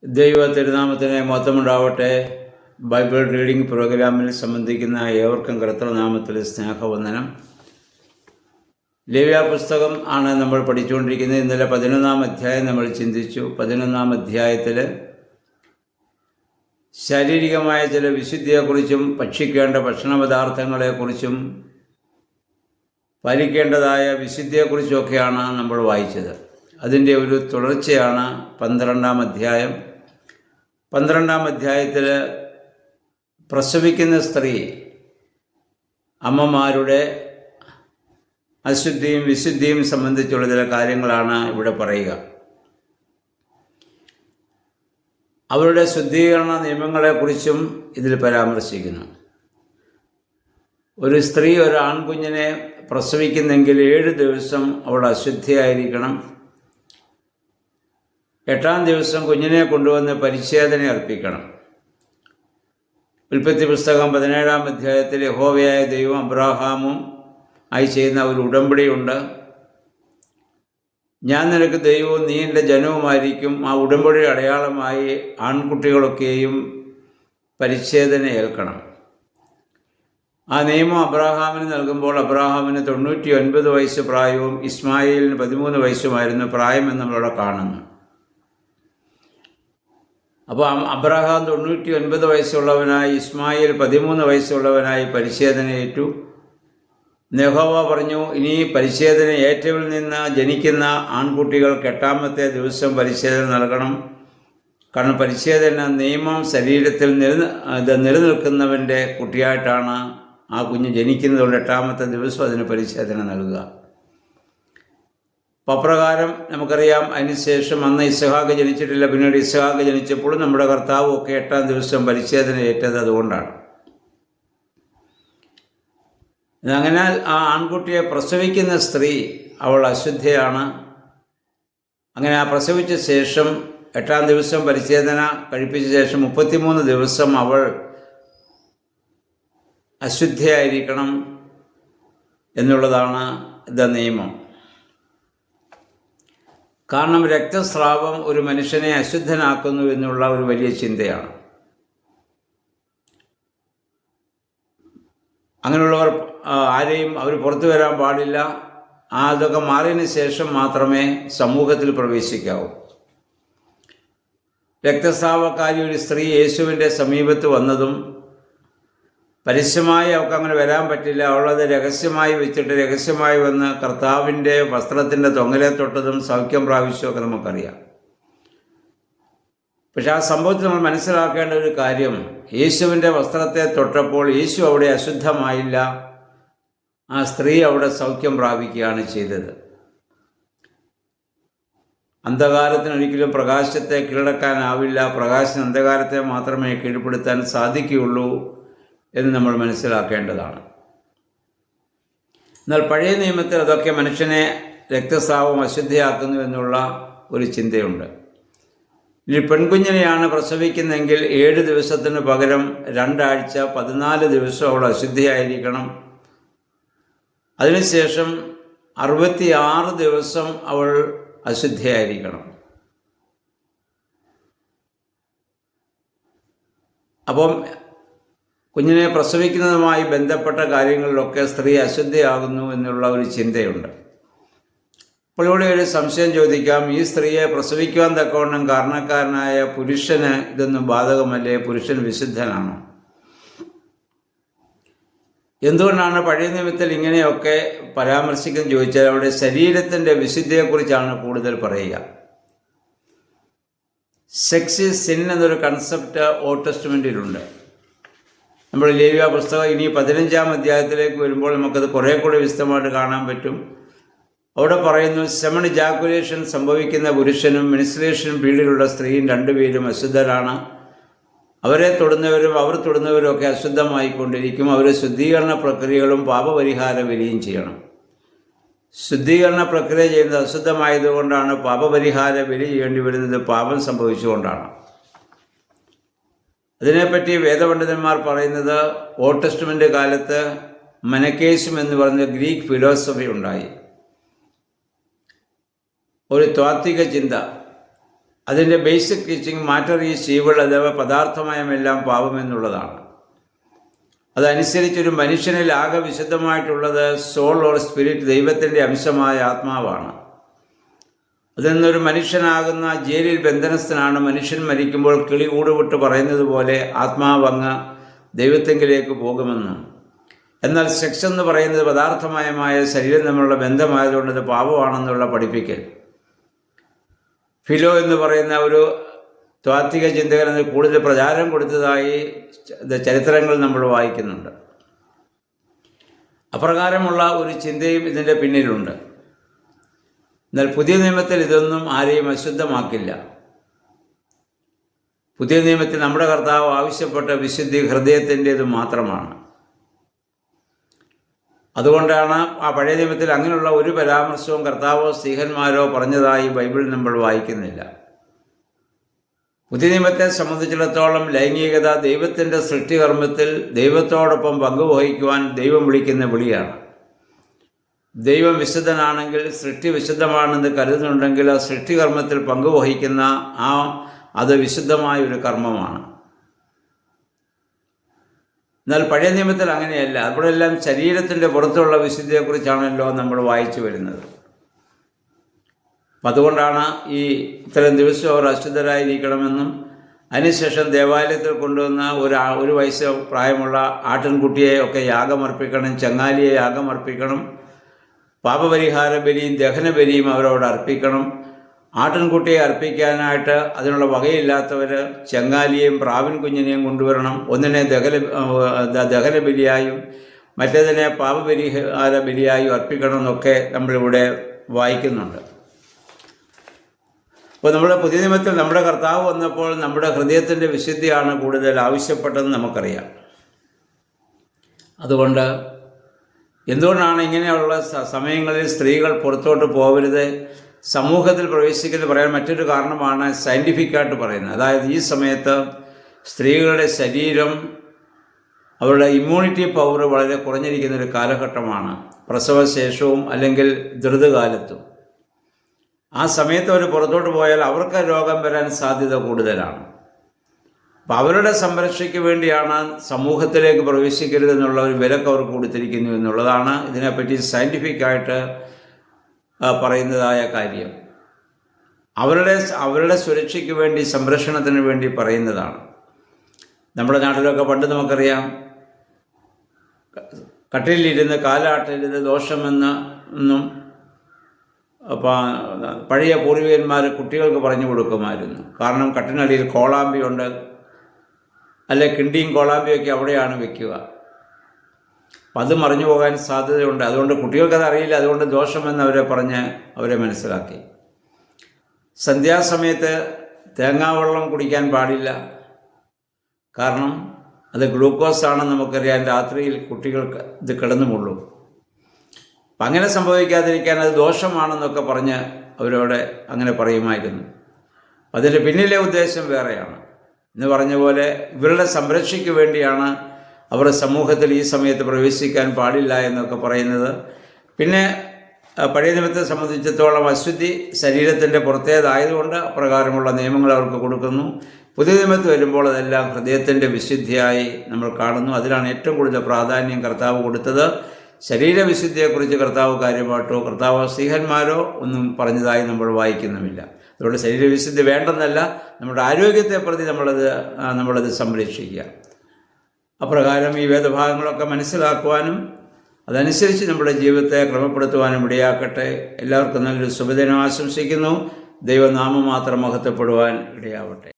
ദൈവ തിരുനാമത്തിന് മഹത്വമുണ്ടാവട്ടെ. Bible reading പ്രോഗ്രാമിൽ സംബന്ധിക്കുന്ന ഏവർക്കും കർത്തൃനാമത്തിൽ സ്നേഹവന്ദനം. ലേവ്യ പുസ്തകം ആണ് നമ്മൾ പഠിച്ചുകൊണ്ടിരിക്കുന്നത്. ഇന്നലെ 11-ാം അധ്യായം നമ്മൾ ചിന്തിച്ചു. 11-ാം അധ്യായത്തിൽ ശാരീരികമായ ചില വിശുദ്ധിയെക്കുറിച്ചും ഭക്ഷിക്കേണ്ട ഭക്ഷണപദാർത്ഥങ്ങളെക്കുറിച്ചും പാലിക്കേണ്ടതായ വിശുദ്ധിയെക്കുറിച്ചുമൊക്കെയാണ് നമ്മൾ വായിച്ചത്. അതിൻ്റെ ഒരു തുടർച്ചയാണ് 12-ാം അധ്യായം. 12-ാം അധ്യായത്തിൽ പ്രസവിക്കുന്ന സ്ത്രീ അമ്മമാരുടെ അശുദ്ധിയും വിശുദ്ധിയും സംബന്ധിച്ചുള്ള ചില കാര്യങ്ങളാണ് ഇവിടെ പറയുക. അവരുടെ ശുദ്ധീകരണ നിയമങ്ങളെക്കുറിച്ചും ഇതിൽ പരാമർശിക്കുന്നു. ഒരു സ്ത്രീ ഒരു ആൺകുഞ്ഞിനെ പ്രസവിക്കുന്നെങ്കിൽ 7 ദിവസം അവൾ അശുദ്ധിയായിരിക്കണം. 8-ാം ദിവസം കുഞ്ഞിനെ കൊണ്ടുവന്ന് പരിച്ഛേദന അർപ്പിക്കണം. ഉൽപ്പത്തി പുസ്തകം 17-ാം അധ്യായത്തിൽ യഹോവയായ ദൈവം അബ്രാഹാമും ആയി ചെയ്യുന്ന ഒരു ഉടമ്പടിയുണ്ട്. ഞാൻ നിനക്ക് ദൈവവും നീ എൻ്റെ ജനവുമായിരിക്കും. ആ ഉടമ്പടി അടയാളമായി ആൺകുട്ടികളൊക്കെയും പരിച്ഛേദന ഏൽക്കണം. ആ നിയമം അബ്രാഹാമിന് നൽകുമ്പോൾ അബ്രാഹാമിന് 99 വയസ്സ് പ്രായവും ഇസ്മായിലിന് 13 വയസ്സുമായിരുന്നു പ്രായമെന്ന് നമ്മളവിടെ കാണുന്നു. അപ്പോൾ അബ്രഹാം 99 വയസ്സുള്ളവനായി, ഇസ്മായിൽ 13 വയസ്സുള്ളവനായി പരിച്ഛേദന ഏറ്റു. യഹോവ പറഞ്ഞു, ഇനി പരിച്ഛേദന ഏറ്റവരിൽ നിന്ന് ജനിക്കുന്ന ആൺകുട്ടികൾക്ക് 8-ാമത്തെ ദിവസം പരിച്ഛേദന നൽകണം. കാരണം പരിച്ഛേദന നിയമം ശരീരത്തിൽ നിലനിൽക്കുന്നവൻ്റെ കുട്ടിയായിട്ടാണ് ആ കുഞ്ഞ് ജനിക്കുന്നതുകൊണ്ട് 8-ാമത്തെ ദിവസം അതിന് പരിച്ഛേദന നൽകുക. അപ്രകാരം നമുക്കറിയാം. അതിനുശേഷം അന്ന് ഇസ്ഹാക്ക് ജനിച്ചിട്ടില്ല. പിന്നീട് ഇസ്ഹാക്ക് ജനിച്ചപ്പോൾ നമ്മുടെ കർത്താവും ഒക്കെ 8-ാം ദിവസം പരിച്ഛേദന ഏറ്റത് അതുകൊണ്ടാണ്. അങ്ങനെ ആ ആൺകുട്ടിയെ പ്രസവിക്കുന്ന സ്ത്രീ അവൾ അശുദ്ധയാണ്. അങ്ങനെ ആ പ്രസവിച്ച ശേഷം 8-ാം ദിവസം പരിച്ഛേദന കഴിപ്പിച്ച ശേഷം 33 ദിവസം അവൾ അശുദ്ധയായിരിക്കണം എന്നുള്ളതാണ് നിയമം. കാരണം രക്തസ്രാവം ഒരു മനുഷ്യനെ അശുദ്ധനാക്കുന്നു എന്നുള്ള ഒരു വലിയ ചിന്തയാണ്. അങ്ങനെയുള്ളവർ ആരെയും അവർ പുറത്തു വരാൻ പാടില്ല. അതൊക്കെ മാറിയതിന് ശേഷം മാത്രമേ സമൂഹത്തിൽ പ്രവേശിക്കാവൂ. രക്തസ്രാവക്കാരി ഒരു സ്ത്രീ യേശുവിൻ്റെ സമീപത്ത് വന്നതും പരസ്യമായി അവൾക്ക് അങ്ങനെ വരാൻ പറ്റില്ല. അവളത് രഹസ്യമായി വെച്ചിട്ട് രഹസ്യമായി വന്ന് കർത്താവിൻ്റെ വസ്ത്രത്തിൻ്റെ തൊങ്ങലെ തൊട്ടതും സൗഖ്യം പ്രാപിച്ചുമൊക്കെ നമുക്കറിയാം. പക്ഷെ ആ സംഭവത്തിൽ നമ്മൾ മനസ്സിലാക്കേണ്ട ഒരു കാര്യം, യേശുവിൻ്റെ വസ്ത്രത്തെ തൊട്ടപ്പോൾ യേശു അവിടെ അശുദ്ധമായില്ല. ആ സ്ത്രീ അവിടെ സൗഖ്യം പ്രാപിക്കുകയാണ് ചെയ്തത്. അന്ധകാരത്തിനൊരിക്കലും പ്രകാശത്തെ കീഴടക്കാനാവില്ല. പ്രകാശം അന്ധകാരത്തെ മാത്രമേ കീഴ്പ്പെടുത്താൻ സാധിക്കുകയുള്ളൂ എന്ന് നമ്മൾ മനസ്സിലാക്കേണ്ടതാണ്. എന്നാൽ പഴയ നിയമത്തിൽ അതൊക്കെ മനുഷ്യനെ രക്തസ്രാവം അശുദ്ധിയാക്കുന്നു എന്നുള്ള ഒരു ചിന്തയുണ്ട്. ഇനി പെൺകുഞ്ഞിനെയാണ് പ്രസവിക്കുന്നതെങ്കിൽ 7 ദിവസത്തിന് പകരം 2 ആഴ്ച 14 ദിവസം അവൾ അശുദ്ധിയായിരിക്കണം. അതിനുശേഷം 66 ദിവസം അവൾ അശുദ്ധിയായിരിക്കണം. അപ്പം കുഞ്ഞിനെ പ്രസവിക്കുന്നതുമായി ബന്ധപ്പെട്ട കാര്യങ്ങളിലൊക്കെ സ്ത്രീ അശുദ്ധയാകുന്നു എന്നുള്ള ഒരു ചിന്തയുണ്ട്. അപ്പോൾ ഇവിടെ ഒരു സംശയം ചോദിക്കാം, ഈ സ്ത്രീയെ പ്രസവിക്കുവാൻ തക്കവണ്ണം കാരണക്കാരനായ പുരുഷന് ഇതൊന്നും ബാധകമല്ലേ? പുരുഷൻ വിശുദ്ധനാണോ? എന്തുകൊണ്ടാണ് പഴയ നിയമത്തിൽ ഇങ്ങനെയൊക്കെ പരാമർശിക്കുന്നത് ചോദിച്ചാൽ അവിടെ ശരീരത്തിൻ്റെ വിശുദ്ധിയെക്കുറിച്ചാണ് കൂടുതൽ പറയുക. സെക്സ് ഈസ് സിൻ എന്നൊരു കൺസെപ്റ്റ് ഓൾഡ് ടെസ്റ്റ്മെൻറ്റിലുണ്ട്. നമ്മൾ ലേവ്യ പുസ്തകം ഇനി 15-ാം അധ്യായത്തിലേക്ക് വരുമ്പോൾ നമുക്കത് കുറേ കൂടി വിശദമായിട്ട് കാണാൻ പറ്റും. അവിടെ പറയുന്നു, സെമൺ ജാക്കുലേഷൻ സംഭവിക്കുന്ന പുരുഷനും മെൻസ്ട്രുവേഷൻ പീരീഡിലുള്ള സ്ത്രീയും രണ്ടുപേരും അശുദ്ധരാണ്. അവരെ തൊടുന്നവരും അവർ തൊടുന്നവരും ഒക്കെ അശുദ്ധമായിക്കൊണ്ടിരിക്കും. അവർ ശുദ്ധീകരണ പ്രക്രിയകളും പാപപരിഹാര ബലിയും ചെയ്യണം. ശുദ്ധീകരണ പ്രക്രിയ ചെയ്യുന്നത് അശുദ്ധമായതുകൊണ്ടാണ്. പാപപരിഹാര ബലി ചെയ്യേണ്ടി വരുന്നത് പാപം സംഭവിച്ചുകൊണ്ടാണ്. അതിനെപ്പറ്റി വേദപണ്ഡിതന്മാർ പറയുന്നത്, ഓൾഡ് ടെസ്റ്റ്മെൻ്റ് കാലത്ത് മനക്കേശം എന്ന് പറഞ്ഞ ഗ്രീക്ക് ഫിലോസഫി ഉണ്ടായി. ഒരു താത്വിക ചിന്ത. അതിൻ്റെ basic teaching matter is evil, അഥവാ പദാർത്ഥമയമെല്ലാം പാപമെന്നുള്ളതാണ്. അതനുസരിച്ചൊരു മനുഷ്യനിൽ ആകെ വിശുദ്ധമായിട്ടുള്ളത് സോൾ ഓർ സ്പിരിറ്റ്, ദൈവത്തിൻ്റെ അംശമായ ആത്മാവാണ്. അതിൽ നിന്നൊരു മനുഷ്യനാകുന്ന ജയിലിൽ ബന്ധനസ്ഥനാണ്. മനുഷ്യൻ മരിക്കുമ്പോൾ കിളി കൂടുവിട്ട് പറയുന്നത് പോലെ ആത്മാവങ്ങ് ദൈവത്തെങ്കിലേക്ക് പോകുമെന്നും. എന്നാൽ സെക്സ് എന്ന് പറയുന്നത് പദാർത്ഥമയമായ ശരീരം തമ്മിലുള്ള ബന്ധമായതുകൊണ്ട് ഇത് പാപമാണെന്നുള്ള പഠിപ്പിക്കൽ. ഫിലോ എന്ന് പറയുന്ന ഒരു താത്വിക ചിന്തകൻ അത് കൂടുതൽ പ്രചാരം കൊടുത്തതായി ചരിത്രങ്ങൾ നമ്മൾ വായിക്കുന്നുണ്ട്. അപ്രകാരമുള്ള ഒരു ചിന്തയും ഇതിൻ്റെ പിന്നിലുണ്ട്. എന്നാൽ പുതിയ നിയമത്തിൽ ഇതൊന്നും ആരെയും അശുദ്ധമാക്കില്ല. പുതിയ നിയമത്തിൽ നമ്മുടെ കർത്താവ് ആവശ്യപ്പെട്ട വിശുദ്ധി ഹൃദയത്തിൻ്റേത് മാത്രമാണ്. അതുകൊണ്ടാണ് ആ പഴയ നിയമത്തിൽ അങ്ങനെയുള്ള ഒരു പരാമർശവും കർത്താവോ സ്ത്രീഹന്മാരോ പറഞ്ഞതായി ബൈബിളിൽ നമ്മൾ വായിക്കുന്നില്ല. പുതിയ നിയമത്തെ സംബന്ധിച്ചിടത്തോളം ലൈംഗികത ദൈവത്തിൻ്റെ സൃഷ്ടികർമ്മത്തിൽ ദൈവത്തോടൊപ്പം പങ്കുവഹിക്കുവാൻ ദൈവം വിളിക്കുന്ന വിളിയാണ്. ദൈവം വിശുദ്ധനാണെങ്കിൽ സൃഷ്ടി വിശുദ്ധമാണെന്ന് കരുതുന്നുണ്ടെങ്കിൽ ആ സൃഷ്ടികർമ്മത്തിൽ പങ്കുവഹിക്കുന്ന അത് വിശുദ്ധമായ ഒരു കർമ്മമാണ്. എന്നാൽ പഴയ നിയമത്തിൽ അങ്ങനെയല്ല. അവിടെയെല്ലാം ശരീരത്തിൻ്റെ പുറത്തുള്ള വിശുദ്ധിയെക്കുറിച്ചാണല്ലോ നമ്മൾ വായിച്ചു വരുന്നത്. അപ്പം അതുകൊണ്ടാണ് ഈ ഇത്തരം ദിവസം അവർ അശുദ്ധരായിരിക്കണമെന്നും അതിനുശേഷം ദേവാലയത്തിൽ കൊണ്ടുവന്ന ഒരു വയസ്സ് പ്രായമുള്ള ആട്ടിൻകുട്ടിയെ ഒക്കെ യാഗമർപ്പിക്കണം, ചങ്ങാലിയെ യാഗമർപ്പിക്കണം, പാപപരിഹാര ബലിയും ദഹനബലിയും അവരോട് അർപ്പിക്കണം. ആട്ടിൻകുട്ടിയെ അർപ്പിക്കാനായിട്ട് അതിനുള്ള വകയില്ലാത്തവർ ചെങ്ങാലിയെയും പ്രാവിൻ കുഞ്ഞിനെയും കൊണ്ടുവരണം. ഒന്നിനെ ദഹനബലിയായും മറ്റേതിനെ പാപപരിഹാര ബലിയായും അർപ്പിക്കണം എന്നൊക്കെ നമ്മളിവിടെ വായിക്കുന്നുണ്ട്. അപ്പോൾ നമ്മുടെ പുതിയ നിയമത്തിൽ നമ്മുടെ കർത്താവ് വന്നപ്പോൾ നമ്മുടെ ഹൃദയത്തിൻ്റെ വിശുദ്ധിയാണ് കൂടുതൽ ആവശ്യപ്പെട്ടതെന്ന് നമുക്കറിയാം. അതുകൊണ്ട് എന്തുകൊണ്ടാണ് ഇങ്ങനെയുള്ള സമയങ്ങളിൽ സ്ത്രീകൾ പുറത്തോട്ട് പോകരുത്, സമൂഹത്തിൽ പ്രവേശിക്കുന്നത് പറയാൻ മറ്റൊരു കാരണമാണ് സയൻറ്റിഫിക്കായിട്ട് പറയുന്നത്. അതായത് ഈ സമയത്ത് സ്ത്രീകളുടെ ശരീരം, അവരുടെ ഇമ്മ്യൂണിറ്റി പവർ വളരെ കുറഞ്ഞിരിക്കുന്നൊരു കാലഘട്ടമാണ്, പ്രസവശേഷവും അല്ലെങ്കിൽ ദ്രുതകാലത്തും. ആ സമയത്ത് അവർ പുറത്തോട്ട് പോയാൽ അവർക്ക് രോഗം വരാൻ സാധ്യത കൂടുതലാണ്. അപ്പം അവരുടെ സംരക്ഷയ്ക്ക് വേണ്ടിയാണ് സമൂഹത്തിലേക്ക് പ്രവേശിക്കരുതെന്നുള്ള ഒരു വിലക്ക് അവർക്ക് കൊടുത്തിരിക്കുന്നു എന്നുള്ളതാണ് ഇതിനെപ്പറ്റി സയൻറ്റിഫിക്കായിട്ട് പറയുന്നതായ കാര്യം. അവരുടെ സുരക്ഷയ്ക്ക് വേണ്ടി, സംരക്ഷണത്തിന് വേണ്ടി പറയുന്നതാണ്. നമ്മുടെ നാട്ടിലൊക്കെ പണ്ട് നമുക്കറിയാം, കട്ടിലിരുന്ന് കാലാട്ടരുത് ദോഷമെന്നും പഴയ പൂർവികന്മാർ കുട്ടികൾക്ക് പറഞ്ഞു കൊടുക്കുമായിരുന്നു. കാരണം കട്ടിനടിയിൽ കോളാമ്പിയുണ്ട്, അല്ലെ കിണ്ടിയും കോളാമ്പിയൊക്കെ അവിടെയാണ് വെക്കുക. അപ്പം അത് മറിഞ്ഞു പോകാൻ സാധ്യതയുണ്ട്. അതുകൊണ്ട് കുട്ടികൾക്കത് അറിയില്ല, അതുകൊണ്ട് ദോഷമെന്ന് അവരെ മനസ്സിലാക്കി. സന്ധ്യാസമയത്ത് തേങ്ങാവെള്ളം കുടിക്കാൻ പാടില്ല, കാരണം അത് ഗ്ലൂക്കോസാണെന്ന് നമുക്കറിയാം. രാത്രിയിൽ കുട്ടികൾക്ക് ഇത് കിടന്നു മുള്ളും. അപ്പം അങ്ങനെ സംഭവിക്കാതിരിക്കാൻ അത് ദോഷമാണെന്നൊക്കെ പറഞ്ഞ് അവരോട് അങ്ങനെ പറയുമായിരുന്നു. അതിൻ്റെ പിന്നിലെ ഉദ്ദേശം വേറെയാണ്. എന്ന് പറഞ്ഞ പോലെ ഇവരുടെ സംരക്ഷയ്ക്ക് വേണ്ടിയാണ് അവർ സമൂഹത്തിൽ ഈ സമയത്ത് പ്രവേശിക്കാൻ പാടില്ല എന്നൊക്കെ പറയുന്നത്. പിന്നെ പഴയ നിയമത്തെ സംബന്ധിച്ചിടത്തോളം അശുദ്ധി ശരീരത്തിൻ്റെ പുറത്തേതായതുകൊണ്ട് അപ്രകാരമുള്ള നിയമങ്ങൾ അവർക്ക് കൊടുക്കുന്നു. പുതിയ നിയമത്തിൽ വരുമ്പോൾ അതെല്ലാം ഹൃദയത്തിൻ്റെ വിശുദ്ധിയായി നമ്മൾ കാണുന്നു. അതിലാണ് ഏറ്റവും കൂടുതൽ പ്രാധാന്യം കർത്താവ് കൊടുത്തത്. ശരീരവിശുദ്ധിയെക്കുറിച്ച് കർത്താവ് കാര്യമായിട്ടോ കർത്താവ് സ്ത്രീഹന്മാരോ ഒന്നും പറഞ്ഞതായി നമ്മൾ വായിക്കുന്നുമില്ല. അതുകൊണ്ട് ശരീരവിശുദ്ധി വേണ്ടെന്നല്ല, നമ്മുടെ ആരോഗ്യത്തെ പ്രതി നമ്മളത് സംരക്ഷിക്കുക. അപ്രകാരം ഈ വേദഭാഗങ്ങളൊക്കെ മനസ്സിലാക്കുവാനും അതനുസരിച്ച് നമ്മുടെ ജീവിതത്തെ ക്രമപ്പെടുത്തുവാനും ഇടയാക്കട്ടെ. എല്ലാവർക്കും നല്ലൊരു ശുഭദിനം ആശംസിക്കുന്നു. ദൈവനാമം മാത്രം മഹത്വപ്പെടുവാൻ ഇടയാവട്ടെ.